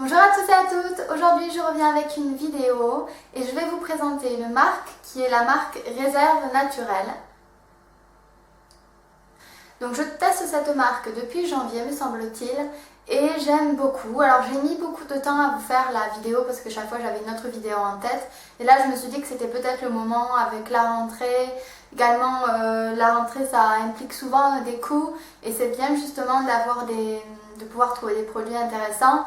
Bonjour à tous et à toutes, aujourd'hui je reviens avec une vidéo et je vais vous présenter une marque qui est la marque Réserve Naturelle. Donc je teste cette marque depuis janvier me semble-t-il et j'aime beaucoup. Alors j'ai mis beaucoup de temps à vous faire la vidéo parce que chaque fois j'avais une autre vidéo en tête et là je me suis dit que c'était peut-être le moment avec la rentrée. Également la rentrée ça implique souvent des coûts et c'est bien justement de pouvoir trouver des produits intéressants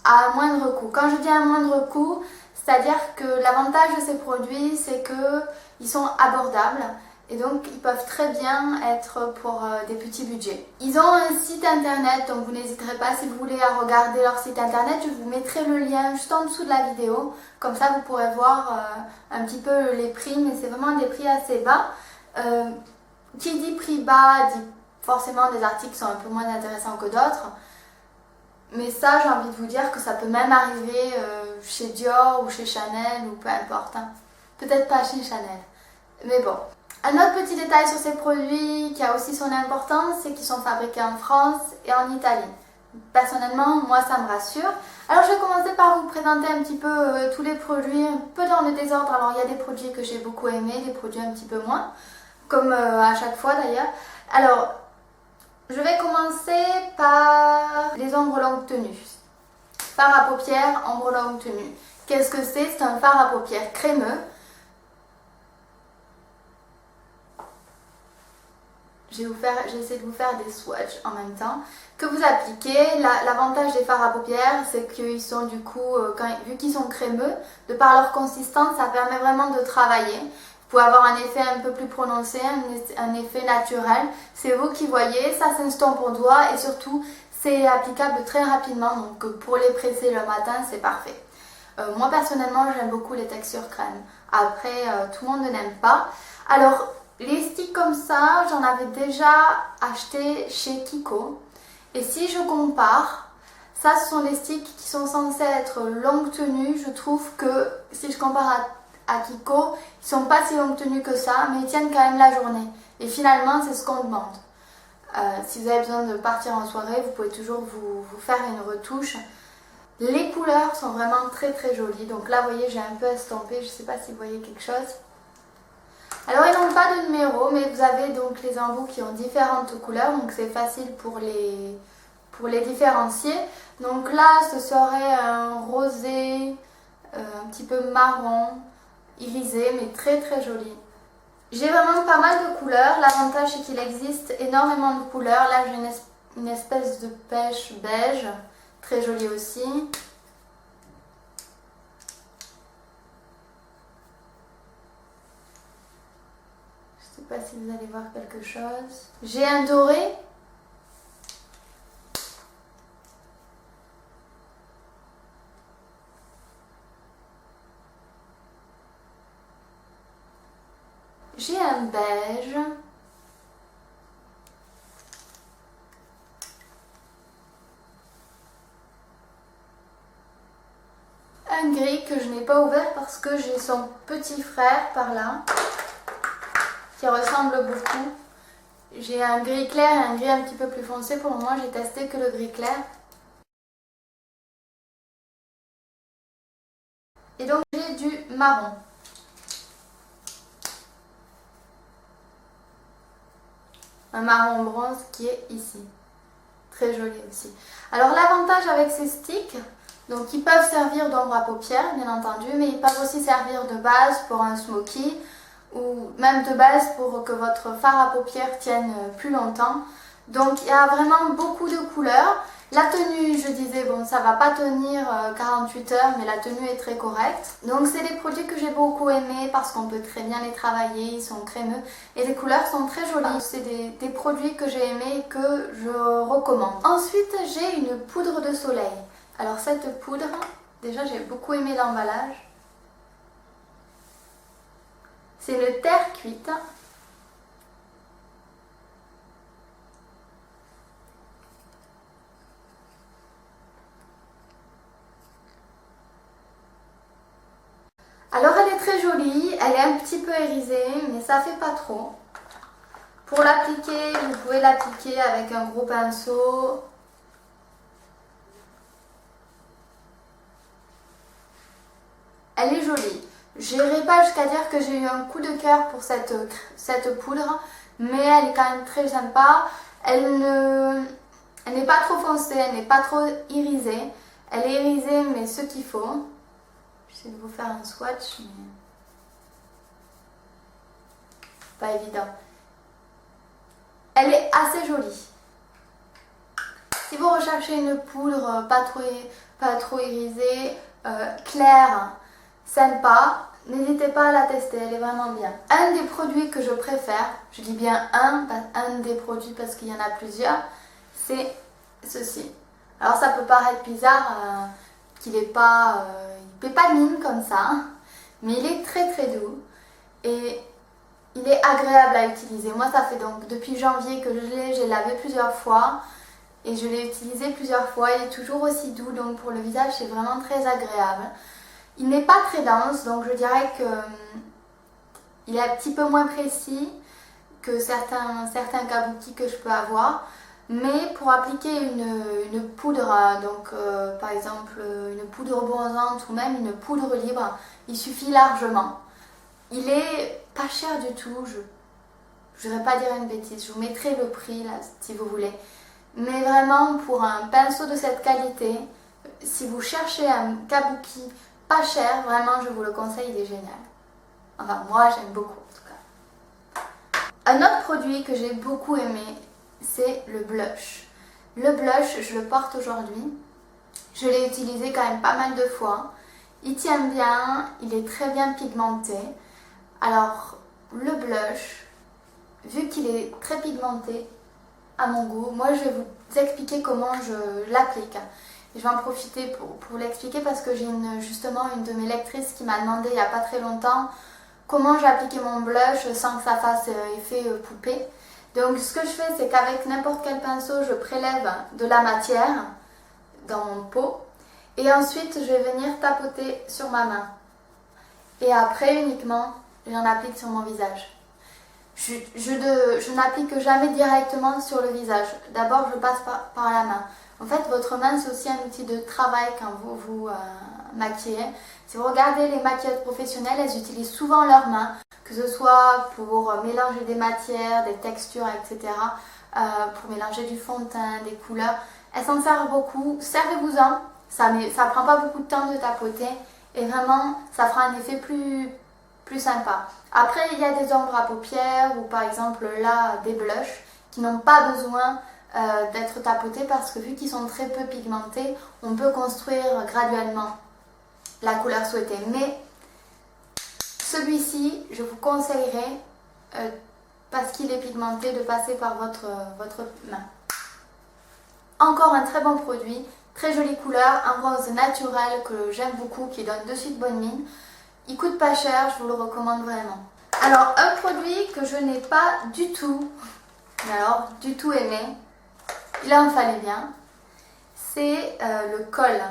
à moindre coût. Quand je dis à moindre coût, c'est-à-dire que l'avantage de ces produits, c'est qu'ils sont abordables et donc ils peuvent très bien être pour des petits budgets. Ils ont un site internet, donc vous n'hésiterez pas si vous voulez à regarder leur site internet, je vous mettrai le lien juste en dessous de la vidéo, comme ça vous pourrez voir un petit peu les prix, mais c'est vraiment des prix assez bas. Qui dit prix bas dit forcément des articles qui sont un peu moins intéressants que d'autres. Mais ça, j'ai envie de vous dire que ça peut même arriver chez Dior ou chez Chanel ou peu importe. Hein. Peut-être pas chez Chanel. Mais bon. Un autre petit détail sur ces produits qui a aussi son importance, c'est qu'ils sont fabriqués en France et en Italie. Personnellement, moi ça me rassure. Alors je vais commencer par vous présenter un petit peu tous les produits, un peu dans le désordre. Alors il y a des produits que j'ai beaucoup aimés, des produits un petit peu moins, comme à chaque fois d'ailleurs. Alors, je vais commencer par les ombres longue tenue. Fard à paupières, ombre longue tenue. Qu'est-ce que c'est? C'est un fard à paupières crémeux. J'ai essayé de vous faire des swatchs en même temps. Que vous appliquez. L'avantage des fards à paupières, c'est qu'ils sont du coup, vu qu'ils sont crémeux, de par leur consistance, ça permet vraiment de travailler. Vous pouvez avoir un effet un peu plus prononcé, un effet naturel. C'est vous qui voyez, ça s'estompe au doigt et surtout c'est applicable très rapidement. Donc pour les presser le matin, c'est parfait. Moi personnellement, j'aime beaucoup les textures crème. Après, tout le monde n'aime pas. Alors, les sticks comme ça, j'en avais déjà acheté chez Kiko. Et si je compare, ça ce sont des sticks qui sont censés être longue tenue. Je trouve que si je compare à Kiko, ils sont pas si longue tenue que ça, mais ils tiennent quand même la journée. Et finalement, c'est ce qu'on demande. Si vous avez besoin de partir en soirée, vous pouvez toujours vous faire une retouche. Les couleurs sont vraiment très très jolies. Donc là, vous voyez, j'ai un peu estompé. Je ne sais pas si vous voyez quelque chose. Alors, ils n'ont pas de numéro, mais vous avez donc les embouts qui ont différentes couleurs. Donc, c'est facile pour les différencier. Donc là, ce serait un rosé, un petit peu marron, irisé, mais très très joli. J'ai vraiment pas mal de couleurs. L'avantage c'est qu'il existe énormément de couleurs. Là j'ai une espèce de pêche beige, très jolie aussi. Je sais pas si vous allez voir quelque chose. J'ai un doré. J'ai un beige. Un gris que je n'ai pas ouvert parce que j'ai son petit frère par là qui ressemble beaucoup. J'ai un gris clair et un gris un petit peu plus foncé. Pour le moment, j'ai testé que le gris clair. Et donc j'ai du marron. Un marron bronze qui est ici. Très joli aussi. Alors l'avantage avec ces sticks, donc ils peuvent servir d'ombre à paupières bien entendu, mais ils peuvent aussi servir de base pour un smoky ou même de base pour que votre fard à paupières tienne plus longtemps. Donc il y a vraiment beaucoup de couleurs. La tenue, je disais, bon, ça va pas tenir 48 heures, mais la tenue est très correcte. Donc c'est des produits que j'ai beaucoup aimés parce qu'on peut très bien les travailler, ils sont crémeux et les couleurs sont très jolies. C'est des produits que j'ai aimés et que je recommande. Ensuite, j'ai une poudre de soleil. Alors cette poudre, déjà j'ai beaucoup aimé l'emballage. C'est une terre cuite. Alors elle est très jolie, elle est un petit peu irisée, mais ça fait pas trop. Pour l'appliquer, vous pouvez l'appliquer avec un gros pinceau. Elle est jolie. Je n'irai pas jusqu'à dire que j'ai eu un coup de cœur pour cette poudre, mais elle est quand même très sympa. Elle n'est pas trop foncée, elle n'est pas trop irisée. Elle est irisée, mais ce qu'il faut. J'essaie de vous faire un swatch, mais pas évident. Elle est assez jolie. Si vous recherchez une poudre pas trop irisée, claire, sympa, n'hésitez pas à la tester, elle est vraiment bien. Un des produits que je préfère, je dis bien un des produits parce qu'il y en a plusieurs, c'est ceci. Alors ça peut paraître bizarre qu'il n'ait pas, il fait pas de mine comme ça, mais il est très très doux et il est agréable à utiliser. Moi ça fait donc depuis janvier que j'ai lavé plusieurs fois et je l'ai utilisé plusieurs fois. Il est toujours aussi doux, donc pour le visage c'est vraiment très agréable. Il n'est pas très dense, donc je dirais que il est un petit peu moins précis que certains kabuki que je peux avoir. Mais pour appliquer une poudre, par exemple une poudre bronzante ou même une poudre libre, il suffit largement. Il est pas cher du tout, je ne voudrais pas dire une bêtise, je vous mettrai le prix là si vous voulez. Mais vraiment pour un pinceau de cette qualité, si vous cherchez un kabuki pas cher, vraiment je vous le conseille, il est génial. Enfin moi j'aime beaucoup en tout cas. Un autre produit que j'ai beaucoup aimé, c'est le blush. Le blush, je le porte aujourd'hui. Je l'ai utilisé quand même pas mal de fois. Il tient bien, il est très bien pigmenté. Alors, le blush, vu qu'il est très pigmenté à mon goût, moi je vais vous expliquer comment je l'applique. Et je vais en profiter pour l'expliquer parce que j'ai justement une de mes lectrices qui m'a demandé il n'y a pas très longtemps comment j'appliquais mon blush sans que ça fasse effet poupée. Donc ce que je fais, c'est qu'avec n'importe quel pinceau, je prélève de la matière dans mon pot et ensuite je vais venir tapoter sur ma main. Et après uniquement, j'en applique sur mon visage. Je n'applique jamais directement sur le visage. D'abord, je passe par la main. En fait, votre main, c'est aussi un outil de travail quand vous vous maquillez. Si vous regardez les maquilleuses professionnelles, elles utilisent souvent leurs mains, que ce soit pour mélanger des matières, des textures, etc., pour mélanger du fond de teint, des couleurs. Elles s'en servent beaucoup. Servez-vous-en. Ça prend pas beaucoup de temps de tapoter et vraiment, ça fera un effet plus sympa. Après, il y a des ombres à paupières ou par exemple là, des blushs qui n'ont pas besoin d'être tapotés parce que vu qu'ils sont très peu pigmentés, on peut construire graduellement la couleur souhaitée. Mais celui-ci, je vous conseillerais, parce qu'il est pigmenté, de passer par votre main. Encore un très bon produit, très jolie couleur, un rose naturel que j'aime beaucoup, qui donne de suite bonne mine. Il coûte pas cher, je vous le recommande vraiment. Alors, un produit que je n'ai pas du tout, mais alors du tout aimé, il en fallait bien, c'est le col.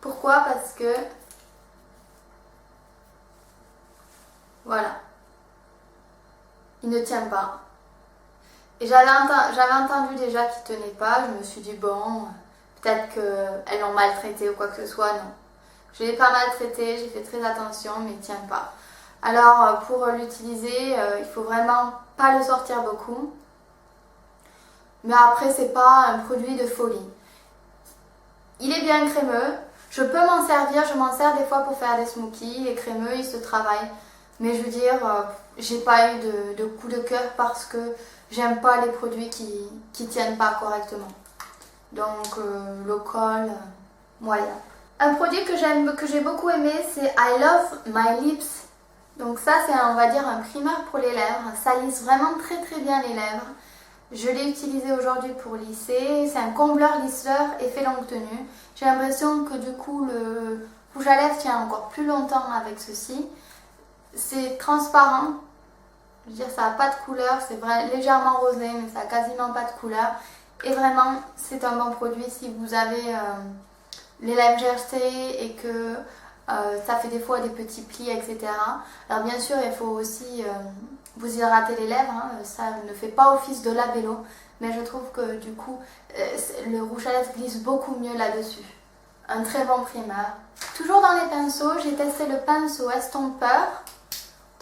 Pourquoi? Parce que, voilà, il ne tient pas. Et j'avais entendu déjà qu'il ne tenait pas, je me suis dit bon, peut-être qu'elles l'ont maltraité ou quoi que ce soit, non. Je l'ai pas maltraité, j'ai fait très attention, mais il ne tient pas. Alors pour l'utiliser, il faut vraiment pas le sortir beaucoup. Mais après, c'est pas un produit de folie. Il est bien crémeux. Je peux m'en servir, je m'en sers des fois pour faire des smokies. Les crémeux, ils se travaillent. Mais je veux dire, j'ai pas eu de coup de cœur parce que j'aime pas les produits qui tiennent pas correctement. Donc le col, moyen. Un produit que j'ai beaucoup aimé, c'est I Love My Lips. Donc ça, c'est on va dire un primer pour les lèvres. Ça lisse vraiment très très bien les lèvres. Je l'ai utilisé aujourd'hui pour lisser. C'est un combleur lisseur effet longue tenue. J'ai l'impression que du coup le rouge à lèvres tient encore plus longtemps avec ceci. C'est transparent. Je veux dire, ça n'a pas de couleur. C'est légèrement rosé, mais ça n'a quasiment pas de couleur. Et vraiment, c'est un bon produit si vous avez les lèvres gercées et que ça fait des fois des petits plis, etc. Alors bien sûr, il faut aussi vous hydrater les lèvres, hein. Ça ne fait pas office de labello, mais je trouve que du coup, le rouge à lèvres glisse beaucoup mieux là-dessus. un très bon primeur. Toujours dans les pinceaux, j'ai testé le pinceau estompeur.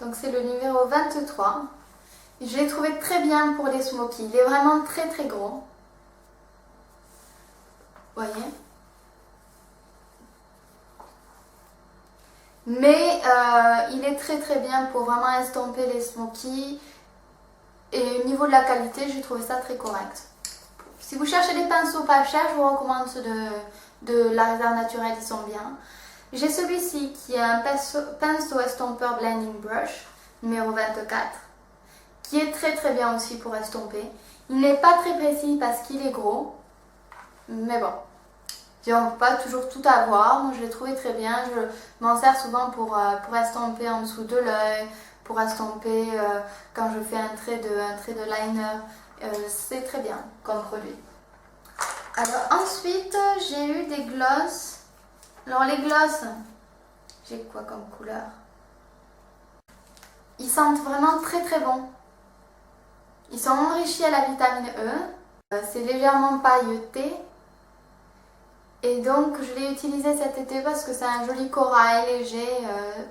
Donc c'est le numéro 23. Je l'ai trouvé très bien pour les smokies. Il est vraiment très très gros. Vous voyez? Mais il est très très bien pour vraiment estomper les smokies. Et au niveau de la qualité, j'ai trouvé ça très correct. Si vous cherchez des pinceaux pas chers, je vous recommande ceux de la Réserve Naturelle, ils sont bien. J'ai celui-ci qui est un pinceau estompeur Blending Brush, numéro 24, qui est très très bien aussi pour estomper. Il n'est pas très précis parce qu'il est gros, mais bon, on ne peut pas toujours tout avoir. Moi je l'ai trouvé très bien, je m'en sers souvent pour estomper en dessous de l'œil, pour estomper quand je fais un trait de liner. C'est très bien comme produit. Alors ensuite j'ai eu des glosses. Alors les glosses, j'ai quoi comme couleur? Ils sentent vraiment très très bon. Ils sont enrichis à la vitamine E. C'est légèrement pailleté. Et donc je l'ai utilisé cet été parce que c'est un joli corail léger,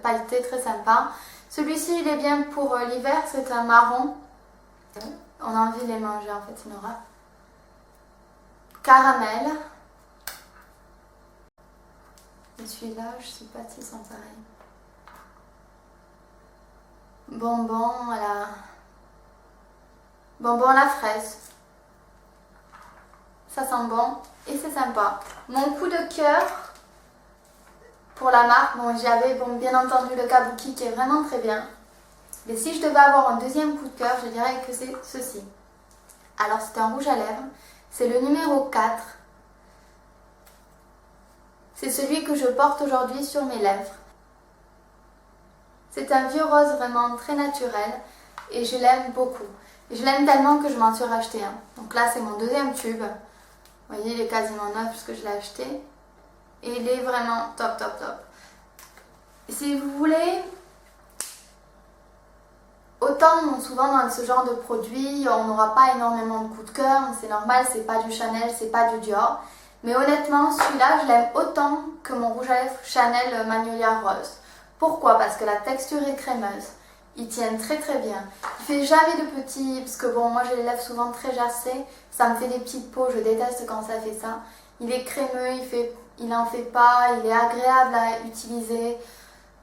pailleté, très sympa. Celui-ci il est bien pour l'hiver, c'est un marron. On a envie de les manger en fait, Nora. Caramel. Et celui-là, je ne sais pas s'ils sont pareils. Bonbon à la fraise. Ça sent bon et c'est sympa. Mon coup de cœur pour la marque, bon j'avais bien entendu le Kabuki qui est vraiment très bien. Mais si je devais avoir un deuxième coup de cœur, je dirais que c'est ceci. Alors c'est un rouge à lèvres. C'est le numéro 4. C'est celui que je porte aujourd'hui sur mes lèvres. C'est un vieux rose vraiment très naturel et je l'aime beaucoup. Je l'aime tellement que je m'en suis racheté un. Donc là c'est mon deuxième tube. Vous voyez, il est quasiment neuf puisque je l'ai acheté. Et il est vraiment top, top, top. Si vous voulez, autant souvent dans ce genre de produit, on n'aura pas énormément de coups de cœur. C'est normal, c'est pas du Chanel, c'est pas du Dior. Mais honnêtement, celui-là, je l'aime autant que mon rouge à lèvres Chanel Magnolia Rose. Pourquoi? Parce que la texture est crémeuse. Ils tiennent très très bien. Il fait jamais de petits, parce que bon, moi j'ai les lèvres souvent très gercées, ça me fait des petites peaux, je déteste quand ça fait ça. Il est crémeux, il n'en fait pas, il est agréable à utiliser.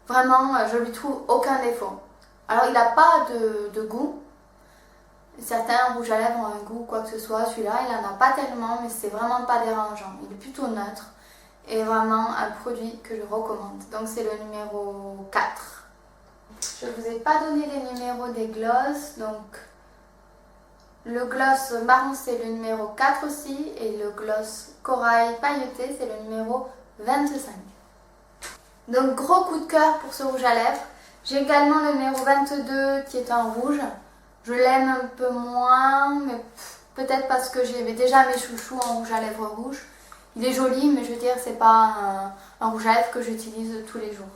Vraiment, je lui trouve aucun défaut. Alors il n'a pas de goût. Certains rouges à lèvres ont un goût, quoi que ce soit. Celui-là, il n'en a pas tellement, mais c'est vraiment pas dérangeant. Il est plutôt neutre et vraiment un produit que je recommande. Donc c'est le numéro 4. Je ne vous ai pas donné les numéros des glosses. Donc le gloss marron, c'est le numéro 4 aussi. Et le gloss corail pailleté, c'est le numéro 25. Donc gros coup de cœur pour ce rouge à lèvres. J'ai également le numéro 22 qui est un rouge. Je l'aime un peu moins, mais peut-être parce que j'ai déjà mes chouchous en rouge à lèvres rouge. Il est joli, mais je veux dire, c'est pas un rouge à lèvres que j'utilise tous les jours.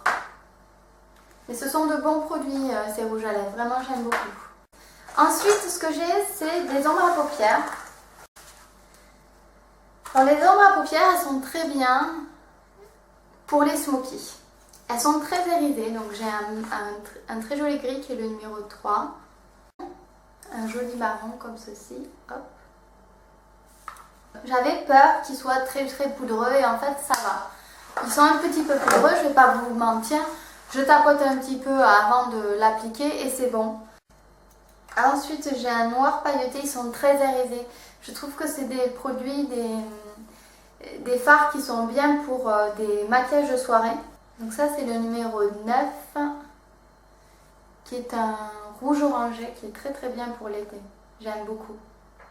Mais ce sont de bons produits, ces rouges à lèvres. Vraiment, j'aime beaucoup. Ensuite, ce que j'ai, c'est des ombres à paupières. Alors, les ombres à paupières, elles sont très bien pour les smokies. Elles sont très irisées, donc j'ai un très joli gris qui est le numéro 3. Un joli marron comme ceci. Hop. J'avais peur qu'ils soient très très poudreux et en fait ça va. Ils sont un petit peu poudreux, je ne vais pas vous mentir. Je tapote un petit peu avant de l'appliquer et c'est bon. Ensuite j'ai un noir pailleté, ils sont très irisés. Je trouve que c'est des produits, des fards qui sont bien pour des maquillages de soirée. Donc ça c'est le numéro 9 qui est un rouge orangé qui est très très bien pour l'été. J'aime beaucoup.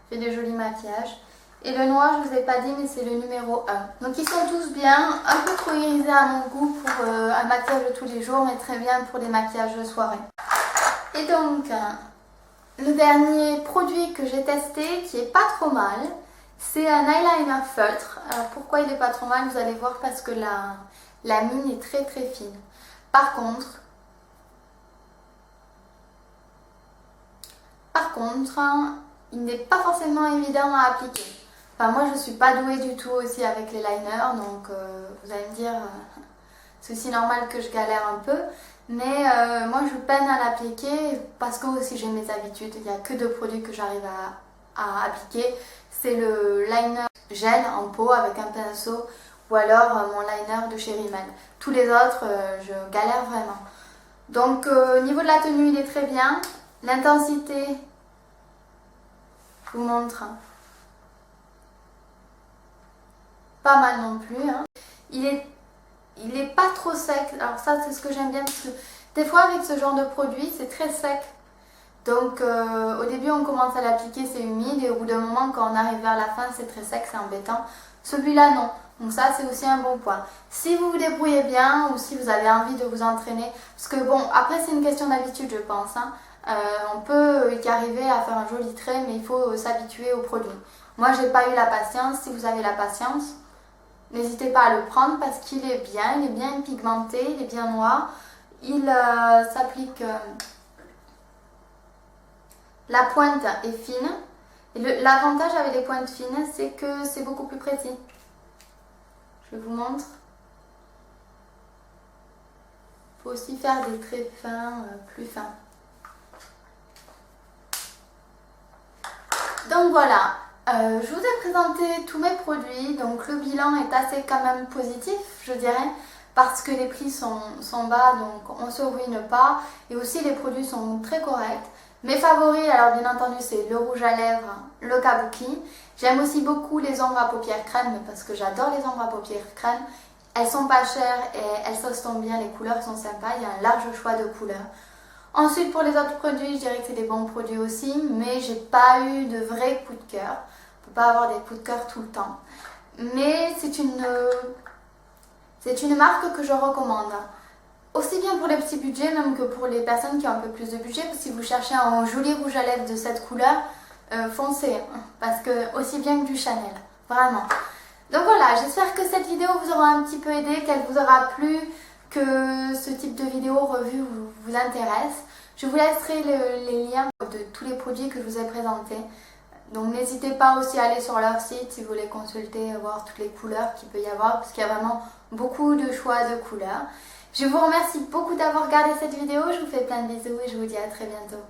Fait de jolis maquillages. Et le noir, je ne vous ai pas dit, mais c'est le numéro 1. Donc ils sont tous bien, un peu trop irisés à mon goût pour un maquillage de tous les jours, mais très bien pour des maquillages de soirée. Et donc, le dernier produit que j'ai testé, qui est pas trop mal, c'est un eyeliner feutre. Alors pourquoi il est pas trop mal? Vous allez voir parce que la mine est très très fine. Par contre, il n'est pas forcément évident à appliquer. Enfin moi je suis pas douée du tout aussi avec les liners, donc vous allez me dire c'est aussi normal que je galère un peu. Mais moi je peine à l'appliquer parce que aussi j'ai mes habitudes. Il n'y a que deux produits que j'arrive à appliquer. C'est le liner gel en pot avec un pinceau ou alors mon liner de chez Rimmel. Tous les autres je galère vraiment. Donc au niveau de la tenue il est très bien. L'intensité, je vous montre. Pas mal non plus. Hein. Il est pas trop sec. Alors ça c'est ce que j'aime bien parce que des fois avec ce genre de produit c'est très sec. Donc au début on commence à l'appliquer, c'est humide et au bout d'un moment quand on arrive vers la fin c'est très sec, c'est embêtant. Celui-là non. Donc ça c'est aussi un bon point. Si vous vous débrouillez bien ou si vous avez envie de vous entraîner, parce que bon après c'est une question d'habitude je pense. Hein. On peut y arriver à faire un joli trait mais il faut s'habituer au produit. Moi j'ai pas eu la patience, si vous avez la patience, n'hésitez pas à le prendre parce qu'il est bien pigmenté, il est bien noir. Il s'applique, la pointe est fine. Et l'avantage avec les pointes fines, c'est que c'est beaucoup plus précis. Je vous montre. Il faut aussi faire des traits fins, plus fins. Donc voilà. Je vous ai présenté tous mes produits, donc le bilan est assez quand même positif, je dirais, parce que les prix sont bas, donc on ne se ruine pas, et aussi les produits sont très corrects. Mes favoris, alors bien entendu, c'est le rouge à lèvres, le kabuki. J'aime aussi beaucoup les ombres à paupières crème, parce que j'adore les ombres à paupières crème. Elles sont pas chères et elles s'ostent bien, les couleurs sont sympas, il y a un large choix de couleurs. Ensuite, pour les autres produits, je dirais que c'est des bons produits aussi, mais j'ai pas eu de vrai coup de cœur. On ne peut pas avoir des coups de cœur tout le temps. Mais c'est une marque que je recommande. Aussi bien pour les petits budgets, même que pour les personnes qui ont un peu plus de budget. Si vous cherchez un joli rouge à lèvres de cette couleur, foncez. Parce que aussi bien que du Chanel. Vraiment. Donc voilà, j'espère que cette vidéo vous aura un petit peu aidé, qu'elle vous aura plu, que ce type de vidéo revue vous intéresse. Je vous laisserai les liens de tous les produits que je vous ai présentés. Donc n'hésitez pas aussi à aller sur leur site si vous voulez consulter, voir toutes les couleurs qu'il peut y avoir, parce qu'il y a vraiment beaucoup de choix de couleurs. Je vous remercie beaucoup d'avoir regardé cette vidéo, je vous fais plein de bisous et je vous dis à très bientôt.